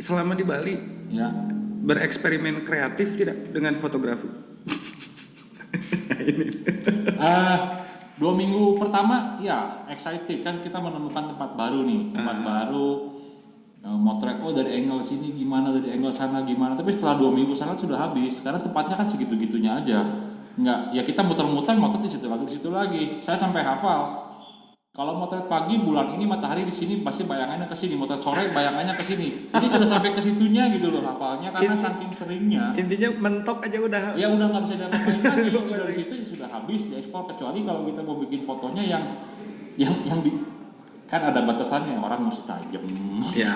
selama di Bali Ya. bereksperimen kreatif tidak dengan fotografi? Ah, 2 minggu pertama ya excited kan, kita menemukan tempat baru nih, tempat baru, motret dari angle sini gimana, dari angle sana gimana. Tapi setelah 2 minggu sana sudah habis karena tempatnya kan segitu-gitunya aja. Nggak, ya kita muter-muter motret di situ lagi. Saya sampai hafal. Kalau motret pagi bulan ini matahari di sini pasti bayangannya ke sini, motret sore bayangannya ke sini. Ini sudah sampai ke situnya gitu loh hafalnya karena saking seringnya. Intinya mentok aja udah. Ya udah nggak bisa diapa-apain lagi. Dari situ ya sudah habis di ekspor, kecuali kalau kita mau bikin fotonya yang di, kan ada batasannya, orang mesti tajam. Ya.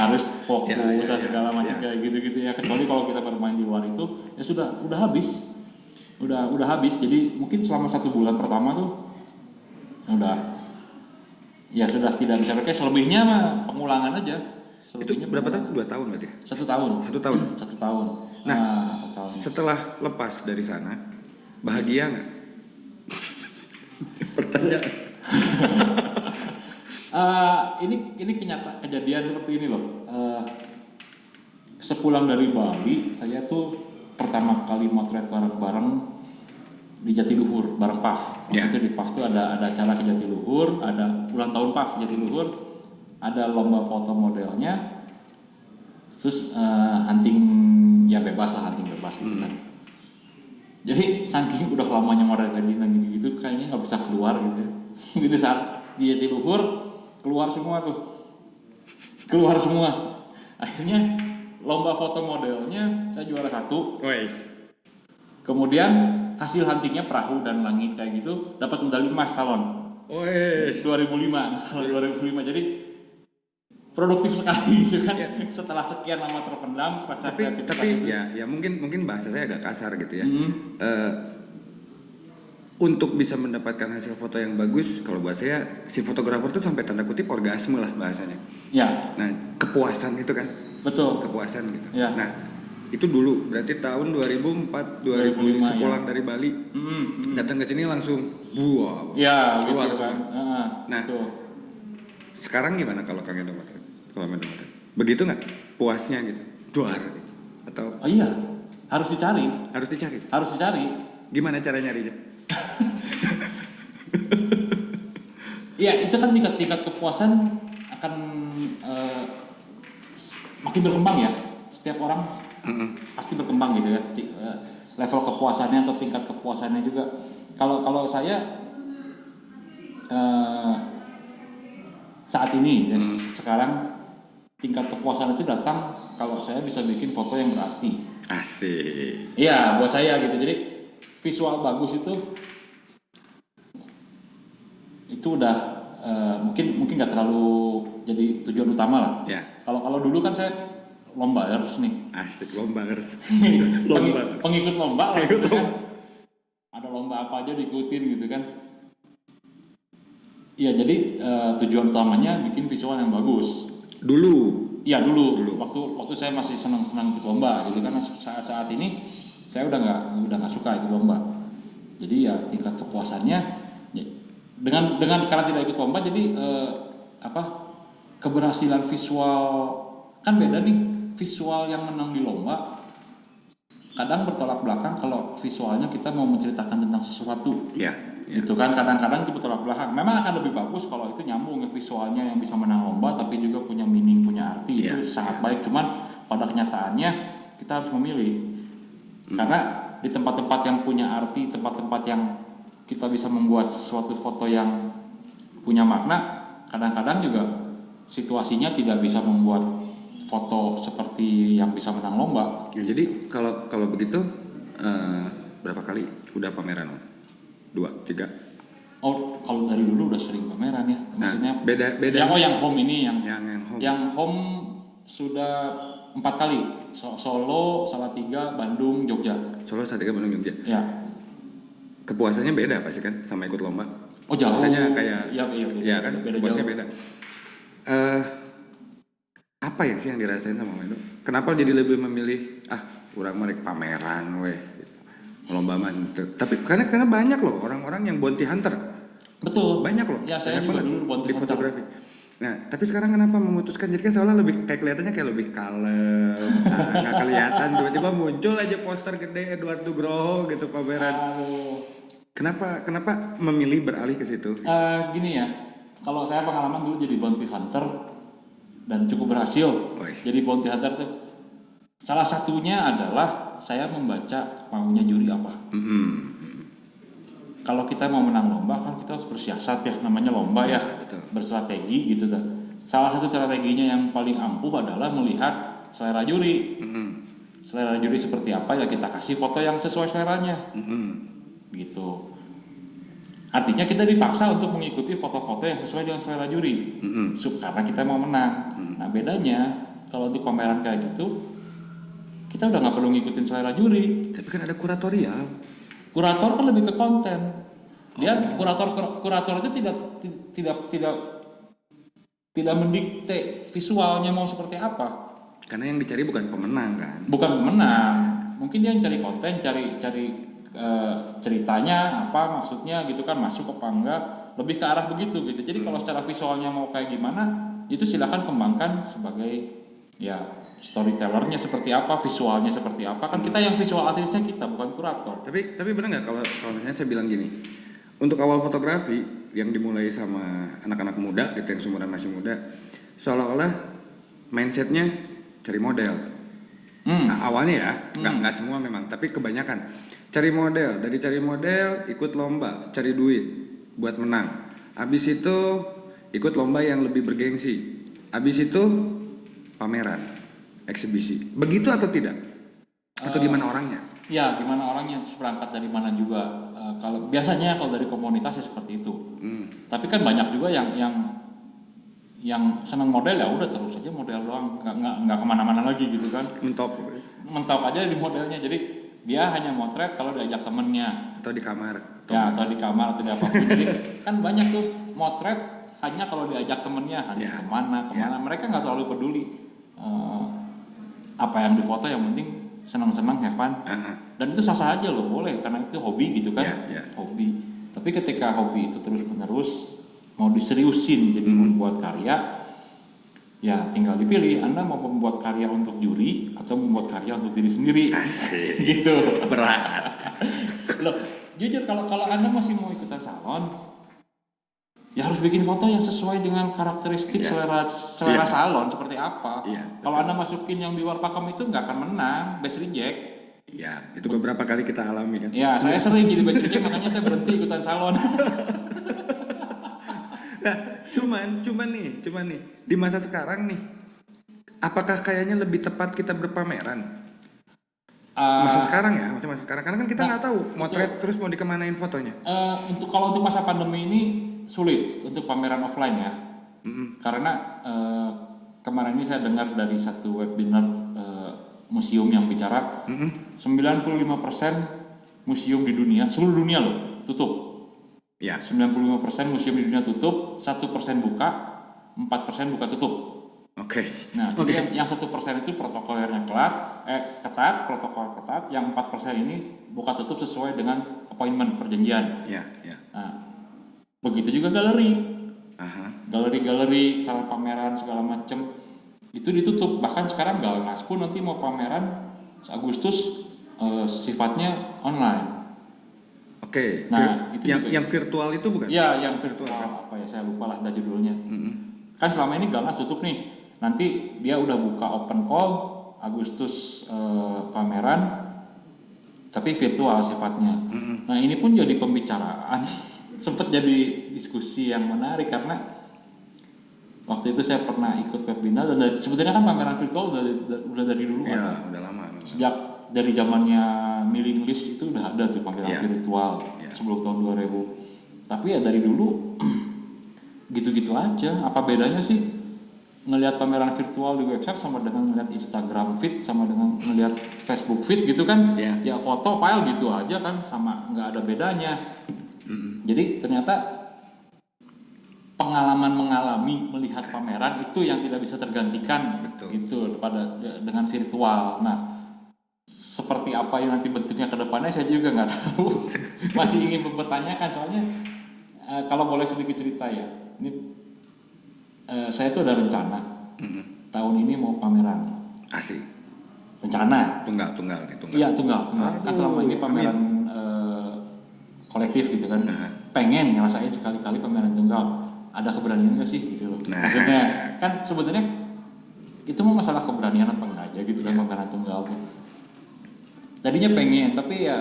Harus fokus Ya. segala macam kayak gitu-gitu ya. Kecuali kalau kita bermain di luar itu ya udah habis. Udah habis. Jadi mungkin selama 1 bulan pertama tuh ya sudah tidak bisa pakai. Selebihnya mah pengulangan aja. Itu berapa tahun? 2 tahun berarti ya? 1 tahun. 1 tahun. 1 tahun. Nah, 1 tahun. Setelah lepas dari sana, bahagia nggak? Pertanyaan. Ini kejadian seperti ini loh. Sepulang dari Bali, saya tuh pertama kali motret bareng-bareng di Jatiluhur bareng PAF. Ya. Itu di PAF tuh ada acara ke Jatiluhur, ada ulang tahun PAF Jatiluhur, ada lomba foto modelnya, terus hunting ya bebas gitu kan. Jadi saking udah lamanya model gadina gitu kayaknya nggak bisa keluar gitu. Gitu saat di Jatiluhur keluar semua. Akhirnya lomba foto modelnya saya juara 1. Wes. Kemudian hasil huntingnya perahu dan langit kayak gitu, dapat medali emas salon. Wes. 2005, salon 2005. Jadi produktif sekali gitu kan. Ya. Setelah sekian lama terpendam, Tapi ya mungkin bahasa saya agak kasar gitu ya. Untuk bisa mendapatkan hasil foto yang bagus, kalau buat saya si fotografer tuh sampai tanda kutip orgasme lah bahasanya. Ya, Nah, kepuasan itu kan, betul. kepuasan gitu. Ya. Nah, itu dulu berarti tahun 2004 2005 sepulang dari Bali, datang ke sini langsung wow. Ya, keluar gitu kan. semua. Nah, betul. sekarang gimana kalau Kang Edo motret? Kalau Edo motret, begitu nggak puasnya gitu, duar gitu. Atau Oh iya, harus dicari. harus dicari. Gimana cara nyarinya? Iya, itu kan tingkat kepuasan akan makin berkembang ya. Setiap orang pasti berkembang gitu ya. Level kepuasannya atau tingkat kepuasannya juga. Kalau saya saat ini sekarang tingkat kepuasan itu datang kalau saya bisa bikin foto yang berarti. Asik. Iya, buat saya gitu. Jadi visual bagus itu udah mungkin nggak terlalu jadi tujuan utama lah. Ya. Kalau dulu kan saya lombaers nih. Asik, lombangers. Pengikut lomba lah gitu kan. Ada lomba apa aja diikutin gitu kan. Iya, jadi tujuan utamanya bikin visual yang bagus. Dulu. Iya dulu. Waktu saya masih senang ikut lomba gitu kan. Saat ini saya udah nggak suka ikut lomba. Jadi ya tingkat kepuasannya dengan karena tidak ikut lomba, jadi keberhasilan visual kan beda nih. Visual yang menang di lomba kadang bertolak belakang kalau visualnya kita mau menceritakan tentang sesuatu. Ya. Gitu kan, kadang-kadang itu bertolak belakang. Memang akan lebih bagus kalau itu nyambung ya, visualnya yang bisa menang lomba tapi juga punya meaning, punya arti. Itu sangat baik. Cuman pada kenyataannya kita harus memilih. Karena di tempat-tempat yang punya arti, tempat-tempat yang kita bisa membuat suatu foto yang punya makna, kadang-kadang juga situasinya tidak bisa membuat foto seperti yang bisa menang lomba. Ya, jadi kalau begitu berapa kali udah pameran Om? 2, 3? Oh, kalau dari dulu udah sering pameran ya. Maksudnya beda. Yang home ini yang home. Yang home sudah 4 kali. Solo, Salatiga, Bandung, Jogja. Solo, Salatiga, Bandung, Jogja. Ya. Kepuasannya beda pasti kan sama ikut lomba. Oh jauh. Biasanya kayak iya kan beda kepuasannya jauh. beda. Apa ya sih yang dirasain sama Edo? Kenapa jadi lebih memilih urang merek pameran weh gitu. Lomba mantep. Tapi karena banyak loh orang-orang yang bounty hunter. Betul. Banyak loh. Ya saya banyak juga banget dulu bounty di hunter. fotografi. Nah, tapi sekarang kenapa memutuskan? Jadi kan seolah lebih kayak kelihatannya kayak lebih kalem, nggak kelihatan. Tiba-tiba muncul aja poster gede Edward Nugroho gitu pameran. Kenapa memilih beralih ke situ? Gini ya, kalau saya pengalaman dulu jadi bounty hunter dan cukup berhasil. Wes. Jadi bounty hunter tuh salah satunya adalah saya membaca maunya juri apa. Kalau kita mau menang lomba kan kita harus bersiasat ya, namanya lomba ya, betul. bersrategi gitu kan. Salah satu strateginya yang paling ampuh adalah melihat selera juri. Selera juri seperti apa ya kita kasih foto yang sesuai seleranya. Gitu. Artinya kita dipaksa untuk mengikuti foto-foto yang sesuai dengan selera juri. Karena kita mau menang. Nah bedanya kalau untuk pameran kayak gitu kita udah nggak perlu ngikutin selera juri. Tapi kan ada kuratorial. Kurator kan lebih ke konten. Dia kurator itu tidak mendikte visualnya mau seperti apa. Karena yang dicari bukan pemenang kan. Bukan pemenang. Mungkin dia yang cari konten, cari ceritanya apa maksudnya gitu kan, masuk apa enggak, lebih ke arah begitu gitu. Jadi kalau secara visualnya mau kayak gimana, itu silakan kembangkan sebagai ya storytellernya seperti apa, visualnya seperti apa. Kan kita yang visual artisnya kita, bukan kurator. Tapi benar nggak kalau misalnya saya bilang gini, untuk awal fotografi yang dimulai sama anak-anak muda gitu yang seumuran masih muda, seolah-olah mindsetnya cari model. Nah, awalnya ya, nggak semua memang, tapi kebanyakan cari model. Dari cari model, ikut lomba, cari duit buat menang. Abis itu ikut lomba yang lebih bergengsi. Abis itu pameran, eksibisi. Begitu atau tidak? Atau gimana orangnya? Ya, gimana orangnya, terus berangkat dari mana juga. Kalau biasanya kalau dari komunitas ya seperti itu. Tapi kan banyak juga yang senang model ya udah terus aja model doang, nggak kemana-mana lagi gitu kan. Mentok aja di modelnya. Jadi dia hanya motret kalau diajak temennya. Atau di kamar. Ya, atau di kamar atau di apapun. Jadi kan banyak tuh motret hanya kalau diajak temennya, hanya kemana. Mereka nggak terlalu peduli apa yang difoto, yang penting senang-senang, have fun. Dan itu sah-sah aja loh, boleh, karena itu hobi gitu kan. Hobi. Tapi ketika hobi itu terus-menerus mau diseriusin jadi membuat karya, ya tinggal dipilih Anda mau membuat karya untuk juri atau membuat karya untuk diri sendiri. Asik. Gitu. Berat. Loh, jujur kalau Anda masih mau ikutan salon, ya harus bikin foto yang sesuai dengan karakteristik selera salon seperti apa. Kalau Anda masukin yang di luar pakem itu nggak akan menang, best reject. Ya, itu beberapa kali kita alami kan. Ya, saya sering jadi best reject, makanya saya berhenti ikutan salon. Nah, cuman nih, di masa sekarang nih, apakah kayaknya lebih tepat kita berpameran? Masa sekarang ya, masa sekarang, karena kan kita nggak tahu motret terus mau dikemanain fotonya. Kalau untuk masa pandemi ini sulit untuk pameran offline ya, karena kemarin ini saya dengar dari satu webinar museum yang bicara 95% museum di dunia, seluruh dunia loh, tutup. Ya. 95% museum di dunia tutup, 1% buka, 4% buka tutup. Oke. Nah, yang 1% itu protokolnya ketat, protokol ketat. Yang 4% ini buka tutup sesuai dengan appointment, perjanjian. Ya. Nah, begitu juga galeri. Galeri karena pameran segala macam itu ditutup. Bahkan sekarang Galnas pun nanti mau pameran Agustus sifatnya online. Oke. Nah, itu yang virtual itu bukan? Ya, yang virtual apa ya, saya lupa lah judulnya. Kan selama ini Galnas tutup nih. Nanti dia udah buka open call Agustus pameran, tapi virtual sifatnya. Nah, ini pun jadi pembicaraan. Sempat jadi diskusi yang menarik karena waktu itu saya pernah ikut webinar dan sebetulnya kan pameran virtual udah dari dulu kan. Ya, udah lama. Sejak dari zamannya mailing list itu udah ada tuh pameran virtual sebelum tahun 2000. Tapi ya dari dulu gitu-gitu aja. Apa bedanya sih ngelihat pameran virtual di website sama dengan ngelihat Instagram feed sama dengan ngelihat Facebook feed gitu kan? Ya foto file gitu aja kan, sama nggak ada bedanya. Jadi ternyata pengalaman melihat pameran itu yang tidak bisa tergantikan. Gitu dengan virtual. Nah, seperti apa yang nanti bentuknya ke depannya saya juga nggak tahu. Masih ingin mempertanyakan soalnya kalau boleh sedikit cerita ya. Ini saya tuh ada rencana tahun ini mau pameran. Asik. Rencana. Tunggal nih, tunggal. Iya tunggal. Kan selama ini pameran kolektif gitu kan. Pengen ngerasain sekali-kali pameran tunggal. Ada keberanian nggak sih gitu loh. Maksudnya kan sebenarnya itu mah masalah keberanian apa enggak aja gitu kan pameran tunggal tuh. Tadinya pengen tapi ya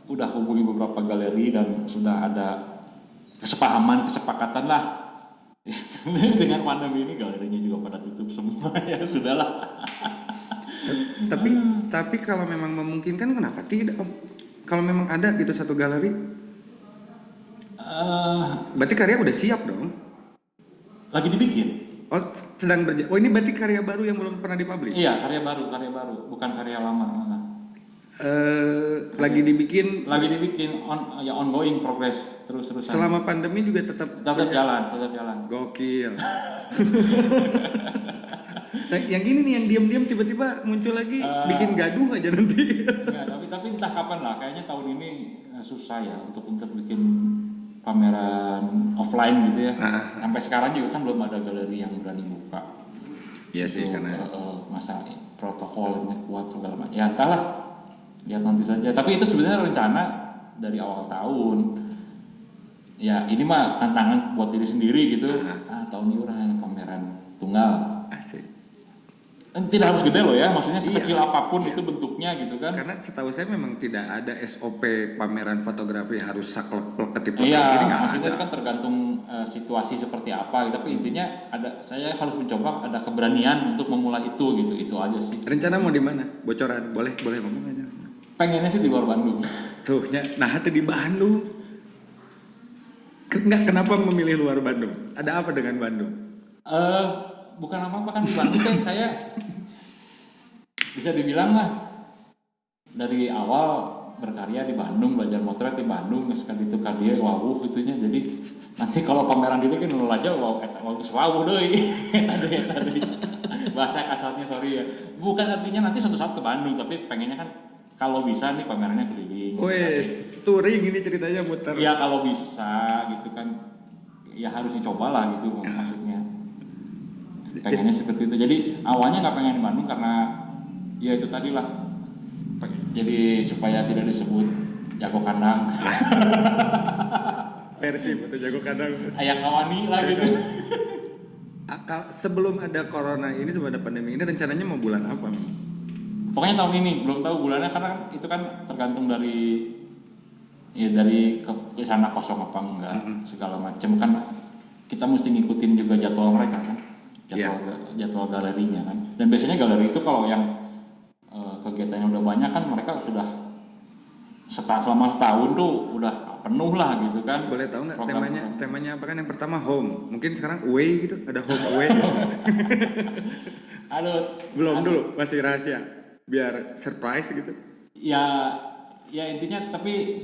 udah hubungi beberapa galeri dan sudah ada kesepakatan lah. Dengan pandemi ini galerinya juga pada tutup semua ya sudahlah. Tapi kalau memang memungkinkan kenapa tidak Om? Kalau memang ada gitu satu galeri, berarti karya udah siap dong. Lagi dibikin. Oh sedang oh ini berarti karya baru yang belum pernah dipublish? Iya karya baru, bukan karya lama. Lagi dibikin ongoing progress terus-terusan. Selama pandemi juga tetap jalan. Gokil. Nah, yang gini nih yang diam-diam tiba-tiba muncul lagi bikin gaduh aja nanti. Ya, tapi entah kapan lah. Kayaknya tahun ini susah ya untuk bikin pameran offline gitu ya. Sampai sekarang juga kan belum ada galeri yang berani buka. Iya sih karena masa protokolnya kuat segala macam. Ya entahlah. Lihat nanti saja. Tapi itu sebenarnya rencana dari awal tahun. Ya ini mah tantangan buat diri sendiri gitu. Tahun ini orang pameran tunggal. Asik. Tidak harus gede loh ya, maksudnya sekecil apapun itu bentuknya gitu kan. Karena setahu saya memang tidak ada SOP pameran fotografi harus saklek-plek ketipu. Iya, maksudnya kan tergantung situasi seperti apa. Tapi intinya saya harus mencoba ada keberanian untuk memulai itu aja sih. Rencana mau di mana? Bocoran? Boleh ngomong aja. Pengennya sih di luar Bandung. Tuhnya, nah hati di Bandung. Kenapa memilih luar Bandung? Ada apa dengan Bandung? Bukan apa-apa kan di Bandung kan saya bisa dibilang lah dari awal berkarya di Bandung, belajar motret di Bandung, sekali itu dia wow gitunya. Jadi nanti kalau pameran dulu kan nol aja wow deui. Tadi bahasa kasarnya sorry ya. Bukan artinya nanti suatu saat ke Bandung, tapi pengennya kan kalau bisa nih pamerannya keliling. Wes, touring ini ceritanya muter. Ya kalau bisa gitu kan, ya harus dicoba lah gitu maksudnya. Pengennya seperti itu. Jadi awalnya nggak pengen di Bandung karena ya itu tadi lah. Jadi supaya tidak disebut jago kandang. Persib atau jago kandang. Ayah kawani lah gitu. Sebelum ada corona ini, sebelum ada pandemi ini rencananya mau bulan apa? Pokoknya tahun ini belum tahu bulannya karena itu kan tergantung dari ke sana kosong apa enggak segala macam kan kita mesti ngikutin juga jadwal mereka kan. Jadwal galerinya kan. Dan biasanya galeri itu kalau yang kegiatannya udah banyak kan mereka sudah selama setahun tuh udah penuh lah gitu kan. Boleh tahu nggak temanya apa kan? Yang pertama home, mungkin sekarang away gitu, ada home away. Belum dulu, masih rahasia, biar surprise gitu. Ya intinya tapi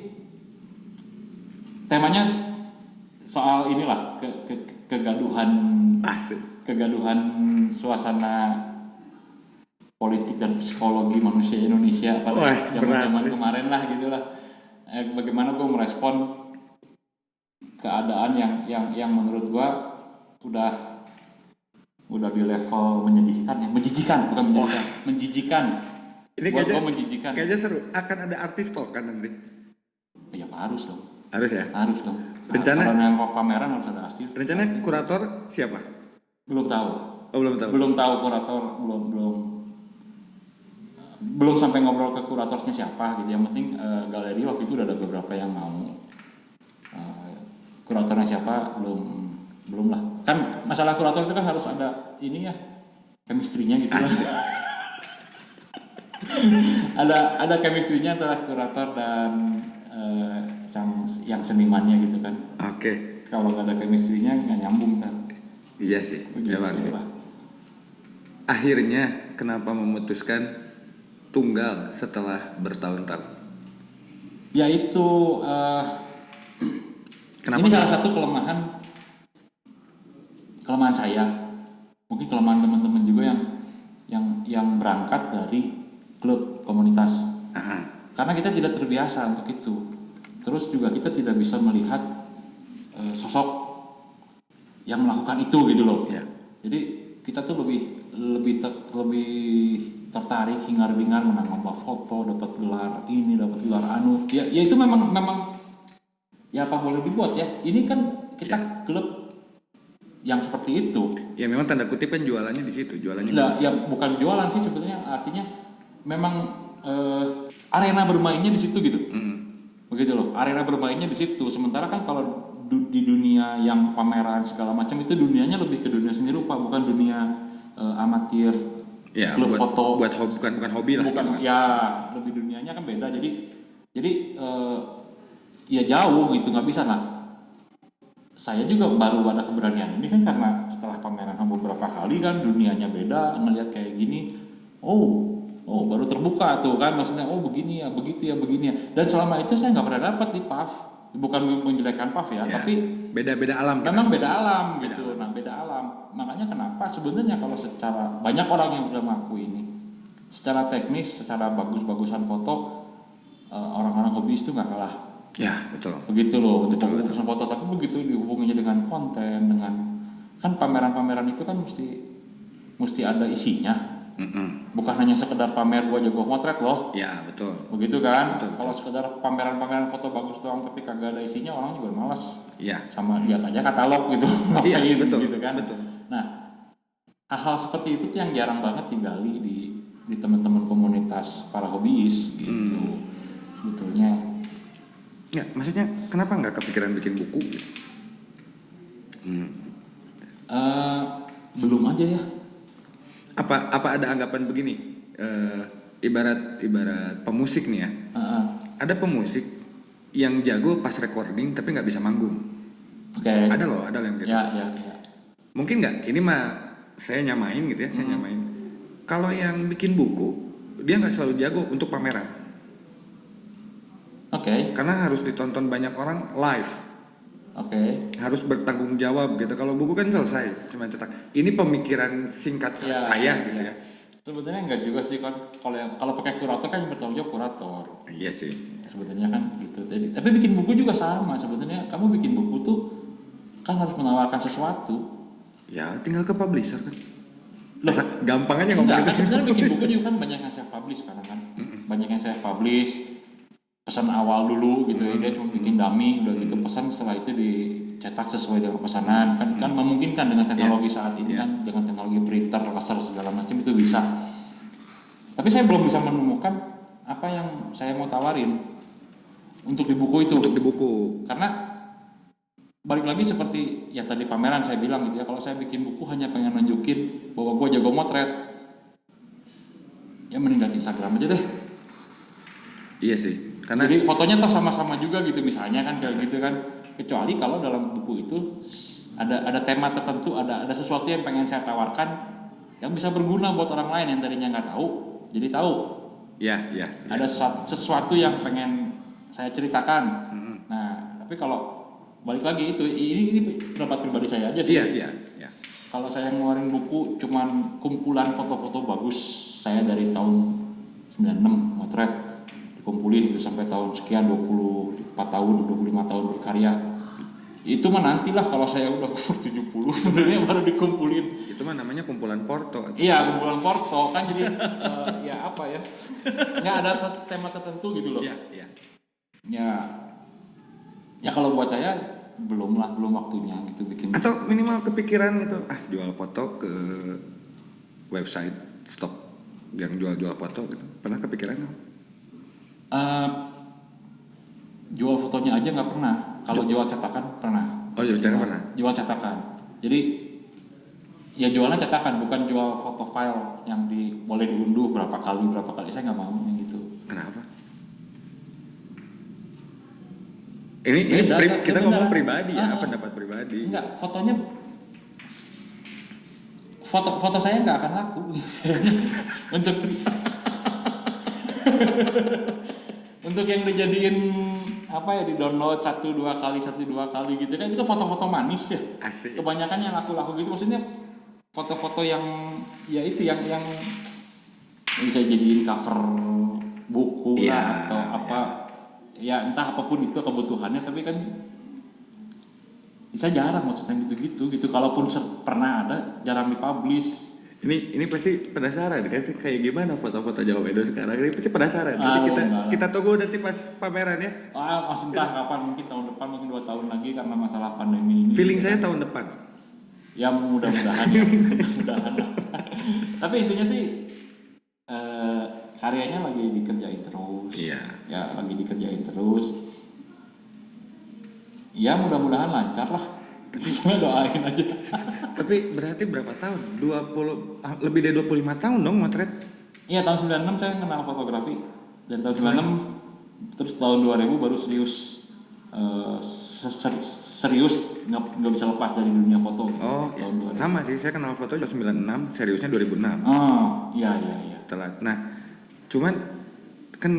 temanya soal inilah kegaduhan. Kegaduhan suasana politik dan psikologi manusia Indonesia pada zaman kemarin lah gitulah. Bagaimana gue merespon keadaan yang menurut gue udah di level menjijikan. Ini kayaknya seru. Akan ada artis talk kan nanti? Ya harus dong. Harus ya? Harus dong. Rencana kalau yang pameran harus ada artis. Rencana kurator siapa? Belum tahu. Oh, belum tahu. Belum tahu kurator, belum sampai ngobrol ke kuratornya siapa gitu. Yang penting galeri waktu itu udah ada beberapa yang mau. Kuratornya siapa belum lah. Kan masalah kurator itu kan harus ada ini ya, chemistry-nya gitu lah. ada chemistry-nya antara kurator dan yang senimannya gitu kan. Oke. Kalau nggak ada chemistry-nya nggak nyambung kan. Iya sih, memang sih. Akhirnya kenapa memutuskan tunggal setelah bertahun-tahun? Ya itu ini salah satu kelemahan saya. Mungkin kelemahan teman-teman juga yang berangkat dari klub komunitas. Karena kita tidak terbiasa untuk itu. Terus juga kita tidak bisa melihat sosok yang melakukan itu gitu loh. Ya. Jadi kita tuh lebih tertarik hingar-bingar menang lomba foto, dapat gelar ini, dapat gelar anu. Ya itu memang ya apa boleh dibuat ya. Ini kan kita klub yang seperti itu. Ya memang tanda kutip kan jualannya di situ, jualannya. Nah, ya bukan jualan sih sebetulnya, artinya memang arena bermainnya di situ gitu. Begitu loh, arena bermainnya di situ. Sementara kan kalau di dunia yang pameran segala macam itu dunianya lebih ke dunia seni rupa, bukan dunia amatir, Ya, klub buat, foto. bukan hobi lah. Bukan, gitu. ya lebih dunianya kan beda. Jadi ya jauh gitu, nggak bisa lah. Saya juga baru ada keberanian ini kan karena setelah pameran beberapa kali kan dunianya beda, ngelihat kayak gini, oh baru terbuka tuh kan, maksudnya oh begini ya, begitu ya, begini ya. Dan selama itu saya nggak pernah dapat di PAF, bukan menjelekkan PAF ya, tapi beda alam. memang beda alam gitu. Nah beda alam, makanya kenapa sebenarnya kalau secara banyak orang yang udah mengaku ini, secara teknis, secara bagusan foto, orang-orang hobis itu nggak kalah. Ya betul. Begitu loh untuk bagusan foto, tapi begitu dihubunginya dengan konten, dengan kan pameran-pameran itu kan mesti ada isinya. Bukan hanya sekedar pamer gua jago motret loh. Ya betul. Begitu kan? Betul. Kalau sekedar pameran-pameran foto bagus doang tapi kagak ada isinya, orang juga malas. Ya. Sama lihat aja katalog gitu. Iya Ngapain betul. gitu kan? Betul. Nah, hal-hal seperti itu tuh yang jarang banget digali di teman-teman komunitas para hobis gitu. Sebetulnya. Ya, maksudnya kenapa nggak kepikiran bikin buku? Belum aja ya. Apa ada anggapan begini? Ibarat pemusik nih ya. Ada pemusik yang jago pas recording tapi nggak bisa manggung. Oke. Ada loh yang gitu. Ya. Mungkin nggak? Ini mah saya nyamain gitu ya, saya nyamain. Kalau yang bikin buku, dia nggak selalu jago untuk pameran. Oke. Karena harus ditonton banyak orang live. Oke. Harus bertanggung jawab gitu. Kalau buku kan selesai, cuma cetak. Ini pemikiran singkat saya gitu ya. Sebenarnya enggak juga sih kan, kalau pakai kurator kan yang bertanggung jawab kurator. Iya sih. Sebetulnya kan gitu. Tapi bikin buku juga sama sebetulnya. Kamu bikin buku tuh kan harus menawarkan sesuatu. Ya tinggal ke publisher kan. Loh, gampang aja ngomong Enggak, gitu. sebenarnya bikin buku juga kan banyak yang saya publish sekarang kan. Banyak yang saya publish. Pesan awal dulu gitu ya, dia cuma bikin dummy udah gitu, pesan setelah itu dicetak sesuai dengan pesanan kan memungkinkan dengan teknologi saat ini kan, dengan teknologi printer, laser segala macam itu bisa. Tapi saya belum bisa menemukan apa yang saya mau tawarin untuk di buku itu. Untuk di buku. Karena balik lagi seperti ya tadi pameran saya bilang gitu ya, kalau saya bikin buku hanya pengen nunjukin bahwa gue jago motret, ya mending lihat Instagram aja deh. Iya sih. Karena jadi fotonya tuh sama-sama juga gitu misalnya kan kayak gitu kan, kecuali kalau dalam buku itu ada tema tertentu, ada sesuatu yang pengen saya tawarkan yang bisa berguna buat orang lain yang tadinya nggak tahu jadi tahu. Ya. Ada sesuatu yang pengen saya ceritakan. Nah tapi kalau balik lagi itu ini pendapat pribadi saya aja sih. Iya. Kalau saya ngeluarin buku cuman kumpulan foto-foto bagus saya dari tahun 96 motret, dikumpulin gitu sampai tahun sekian 24 tahun 25 tahun berkarya, itu mah nantilah kalau saya udah 70 sebenarnya baru dikumpulin. Itu mah namanya kumpulan porto. Iya kumpulan porto kan jadi ya apa ya, nggak ada tema tertentu gitu loh. Iya. Ya kalau buat saya belum waktunya gitu bikin. Atau minimal kepikiran gitu, jual foto ke website stok yang jual foto gitu. Pernah kepikiran nggak? Jual fotonya aja nggak pernah. Kalau jual cetakan pernah. Oh jual cetakan pernah. Jual cetakan. Jadi ya jualnya cetakan, bukan jual foto file yang boleh diunduh berapa kali. Saya nggak mau yang gitu. Kenapa? Ini kita ngomong pribadi ya, pendapat pribadi. Enggak, fotonya foto saya nggak akan laku untuk yang dijadiin apa ya, di download 1-2 kali gitu kan, itu kan foto-foto manis ya. Asik. Kebanyakan yang laku-laku gitu, maksudnya foto-foto yang ya itu yang bisa jadiin cover buku lah atau apa ya entah apapun itu kebutuhannya, tapi kan Saya jarang motret yang gitu-gitu gitu. Kalaupun pernah ada, jarang dipublish. Ini pasti penasaran kan kayak gimana foto-foto Jawa Medo sekarang, ini pasti penasaran. Jadi Aduh, kita enggak lah. kita tunggu nanti pas pameran ya. Masih entah kapan, mungkin tahun depan, mungkin 2 tahun lagi karena masalah pandemi ini. Feeling saya tahun depan. Ya mudah-mudahan ya, mudah-mudahan lah. Tapi intinya sih karyanya lagi dikerjain terus. Iya. Ya lagi dikerjain terus. Ya mudah-mudahan lancar lah. Kita doain aja. Tapi berarti berapa tahun? lebih dari 25 tahun dong motret. Iya tahun 96 saya kenal fotografi. Dari tahun 96 terus tahun 2000 baru serius serius nggak bisa lepas dari dunia foto gitu. Oh, Tahun 2000. sama sih. Saya kenal foto 96, seriusnya 2006. Oh, iya. Telat. Nah, cuman kan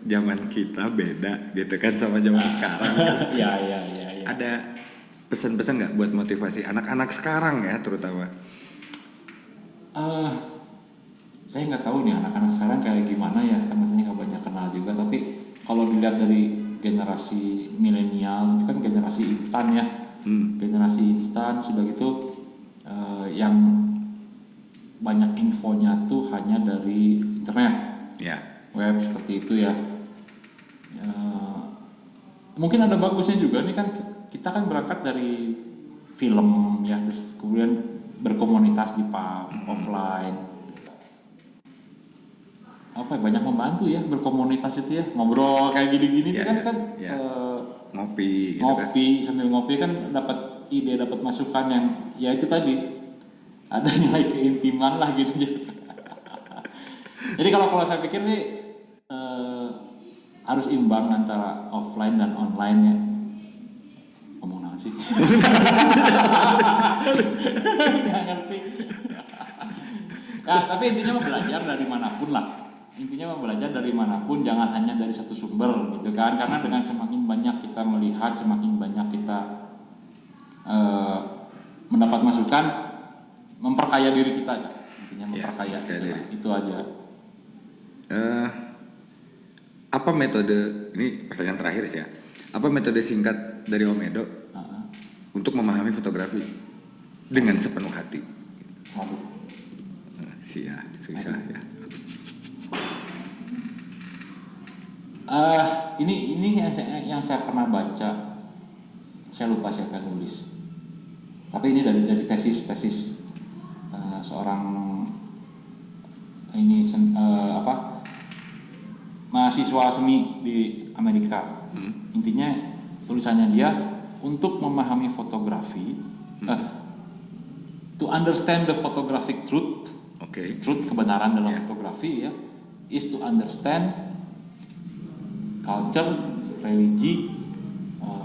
zaman kita beda gitu kan sama zaman sekarang. Iya. Ada pesan-pesan nggak buat motivasi anak-anak sekarang ya terutama? Saya nggak tahu nih anak-anak sekarang kayak gimana ya, karena saya nggak banyak kenal juga. Tapi kalau dilihat dari generasi milenial itu kan generasi instan ya, generasi instan sudah gitu yang banyak infonya tuh hanya dari internet, web seperti itu ya. Mungkin ada bagusnya juga nih kan, kita kan berangkat dari film ya, terus kemudian berkomunitas di pub offline. Apa ya, banyak membantu ya berkomunitas itu ya, ngobrol kayak gini-gini Ngopi gitu ngopi kan. Sambil ngopi kan dapat ide, dapat masukan yang ya itu tadi ada nilai keintiman lah gitu. Jadi kalau saya pikir sih harus imbang antara offline dan online ya. Ngomong apa sih? Nggak ngerti. Nah, tapi intinya mah belajar dari manapun lah. Intinya mah belajar dari manapun, jangan hanya dari satu sumber gitu kan. Karena dengan semakin banyak kita melihat, semakin banyak kita mendapat masukan, memperkaya diri kita ya. Intinya memperkaya diri. Itu aja. Apa metode, ini pertanyaan terakhir sih ya, apa metode singkat dari Om Edo untuk memahami fotografi dengan sepenuh hati? Susah ya. Ini yang saya pernah baca, saya lupa siapa yang nulis. Tapi ini dari tesis seorang ini mahasiswa seni di Amerika. Intinya tulisannya dia, untuk memahami fotografi, to understand the photographic truth, truth kebenaran dalam fotografi ya, is to understand culture, religi,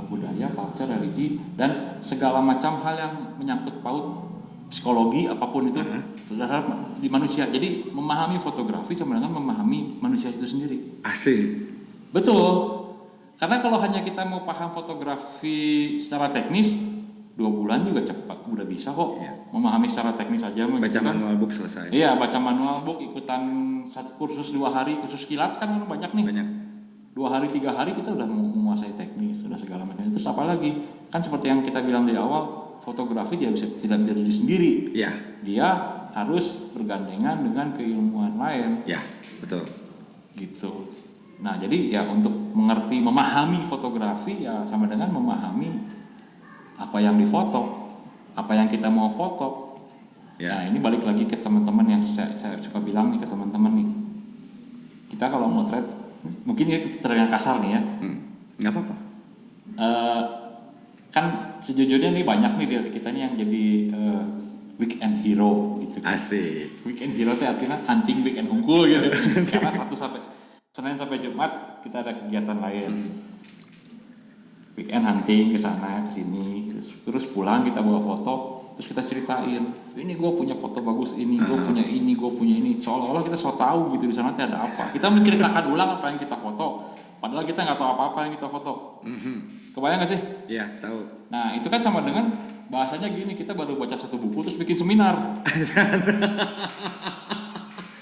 budaya, culture, religi, dan segala macam hal yang menyangkut paut psikologi apapun itu terhadap di manusia. Jadi memahami fotografi sama dengan memahami manusia itu sendiri. Asik. Betul. Karena kalau hanya kita mau paham fotografi secara teknis, 2 bulan juga cepat, udah bisa kok. Memahami secara teknis aja. Baca manual book selesai. Iya, baca manual book, ikutan satu kursus 2 hari, kursus kilat kan banyak nih. Banyak. 2 hari 3 hari kita udah menguasai teknis, sudah segala macam. Terus apa lagi? Kan seperti yang kita bilang di awal, fotografi tidak bisa berdiri sendiri. Iya. Dia harus bergandengan dengan keilmuan lain. Ya, betul. Gitu. Nah, jadi ya untuk memahami fotografi ya sama dengan memahami apa yang difoto, apa yang kita mau foto. Nah, ini balik lagi ke teman-teman yang saya suka bilang nih ke teman-teman nih. Kita kalau motret, mungkin ini terdengar kasar nih ya. Nggak apa-apa. Kan sejujurnya nih banyak nih dari kita nih yang jadi weekend hero gitu. Asik. Weekend hero itu artinya hunting weekend hungkul gitu. Karena Senin sampai Jumat kita ada kegiatan lain. Weekend hunting ke sana ke sini, terus pulang kita bawa foto, terus kita ceritain, ini gue punya foto bagus ini, gue punya ini, seolah-olah kita so tahu gitu di sana ada apa. Kita menceritakan ulang apa yang kita foto, padahal kita nggak tahu apa-apa yang kita foto. Kebayang nggak sih? Iya, tahu. Nah itu kan sama dengan bahasanya gini, kita baru baca satu buku terus bikin seminar.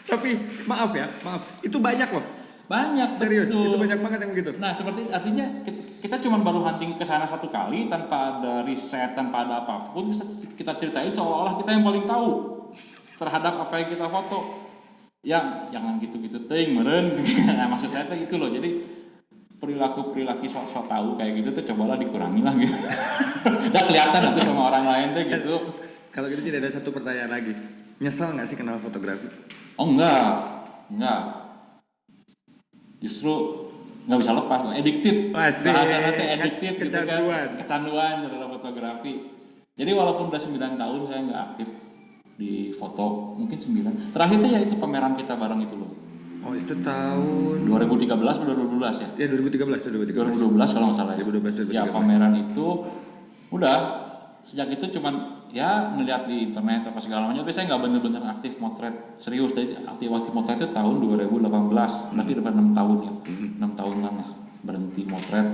Tapi maaf, itu banyak loh. Banyak, Serius, betul. itu banyak banget yang gitu. Nah, seperti artinya kita cuma baru hunting ke sana satu kali tanpa ada riset, tanpa ada apapun, bisa kita ceritain seolah-olah kita yang paling tahu terhadap apa yang kita foto. Ya, jangan gitu-gitu ting, meren. Nah, maksud saya tuh itu loh. Jadi perilaku sok tahu kayak gitu tuh cobalah dikurangi lah gitu. Udah kelihatan tuh sama orang lain tuh gitu. Kalau gitu tidak ada satu pertanyaan lagi. Nyesal nggak sih kenal fotografi? Oh enggak. Justru nggak bisa lepas, addicted. Asik. Bahasanya teh addicted gitu Kecanduan. kan, kecanduan terhadap fotografi. Jadi walaupun udah 9 tahun saya nggak aktif di foto, mungkin 9. Terakhirnya ya itu pameran kita bareng itu loh. Oh itu tahun 2013 atau 2012 ya? ya 2013 tuh 2012 kalau nggak salah ya. 2012. Ya pameran itu udah sejak itu cuman ya ngeliat di internet apa segala macam, tapi saya nggak bener-bener aktif motret serius. Jadi aktif motret itu tahun 2018, berarti udah 6 tahun ya, 6 tahun lah berhenti motret.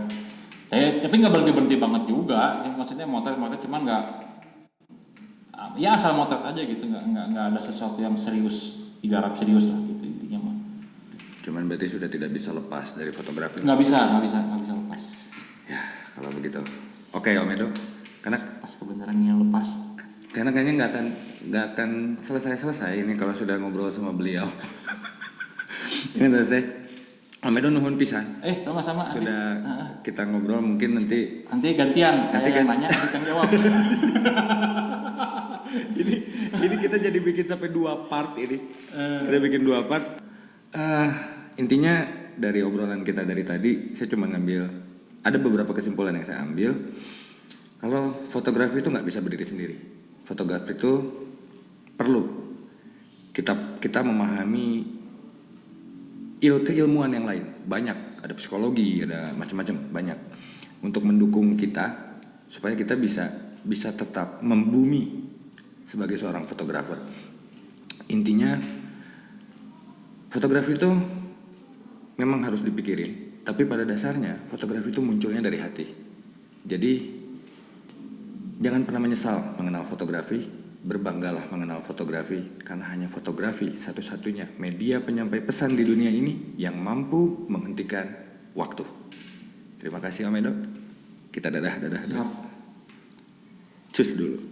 Tapi nggak berhenti banget juga, maksudnya motret cuman nggak, ya asal motret aja gitu, nggak ada sesuatu yang serius, digarap serius lah gitu intinya mah. Cuman berarti sudah tidak bisa lepas dari fotografi. Nggak bisa lepas. Ya kalau begitu. Oke Om Edo, karena Pas kebenarannya lepas. kayaknya nggak akan selesai ini kalau sudah ngobrol sama beliau. Ini selesai. Om Edo nuhun pisan. Sama-sama. Sudah kita ngobrol mungkin nanti Gantian, saya yang nanya, kita jawab. ini kita jadi bikin sampai 2 part ini. Kita bikin 2 part. Intinya dari obrolan kita dari tadi, saya cuma ngambil ada beberapa kesimpulan yang saya ambil. Kalau fotografi itu nggak bisa berdiri sendiri. Fotografi itu perlu kita memahami keilmuan yang lain. Banyak, ada psikologi, ada macam-macam, banyak untuk mendukung kita supaya kita bisa tetap membumi sebagai seorang fotografer. Intinya fotografi itu memang harus dipikirin, tapi pada dasarnya fotografi itu munculnya dari hati. Jadi jangan pernah menyesal mengenal fotografi, berbanggalah mengenal fotografi, karena hanya fotografi satu-satunya media penyampai pesan di dunia ini yang mampu menghentikan waktu. Terima kasih Om Edo. Kita dadah. Siap. Cus dulu.